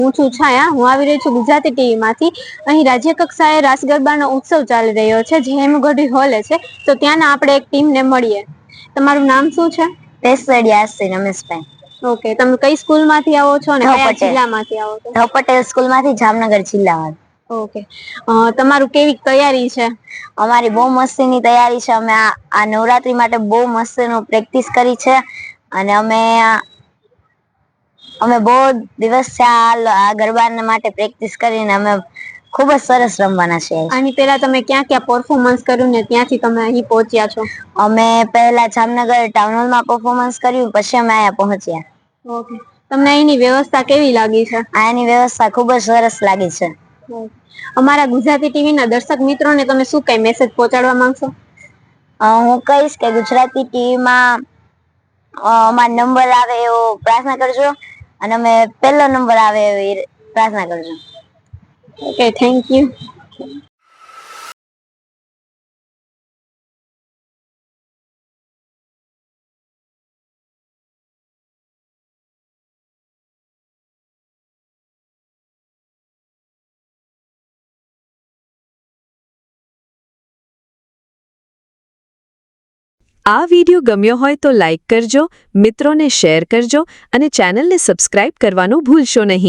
હું છું છાયા. હું આવી રહી છું ગુજરાતી ટીવી માંથી. અહીં રાજ્ય કક્ષાએ રાસ ગરબાનો ઉત્સવ ચાલી રહ્યો છે, જે હેમગઢી હોલે છે. તો ત્યાંના આપણે એક ટીમને મળીએ. તમારું નામ શું છે? પેસડિયા રમેશભાઈ. ઓકે, તમે કઈ સ્કૂલ માંથી આવો છો અને કયા જિલ્લામાંથી આવો છો? ધ પટેલ સ્કૂલ માંથી, જામનગર જિલ્લામાં. ઓકે, તમારું કેવી તૈયારી છે? અમારી બહુ મસ્તીની તૈયારી છે. અમે આ નવરાત્રી માટે બહુ મસ્તીનું પ્રેક્ટિસ કરી છે અને અમે બહુ દિવસ આ ગરબા માટે પ્રેક્ટિસ કરીને અમે ખૂબ જ સરસ રમવાના છે. આની પહેલા તમે ક્યાં ક્યાં પરફોર્મન્સ કર્યું ને ત્યાંથી તમે અહીં પહોંચ્યા છો? અમે પહેલા જામનગર ટાઉન હોલમાં પરફોર્મન્સ કર્યું, પછી અમે અહીંયા પહોંચ્યા. ઓકે, તમને અહીંની વ્યવસ્થા કેવી લાગી છે? અહીંની વ્યવસ્થા ખૂબ જ સરસ લાગી છે. અમારા ગુજરાતી ટીવી ના દર્શક મિત્રોને તમે શું કઈ મેસેજ પહોંચાડવા માંગશો? હું કહીશ કે ગુજરાતી ટીવીમાં અમારો નંબર આવે એવો પ્રાર્થના કરજો અને અમે પહેલો નંબર આવે એવી પ્રાર્થના કરજો. Okay, thank you. આ વિડિયો ગમ્યો હોય તો લાઇક કરજો, મિત્રોને શેર કરજો અને ચેનલને સબસ્ક્રાઇબ કરવાનું ભૂલશો નહીં.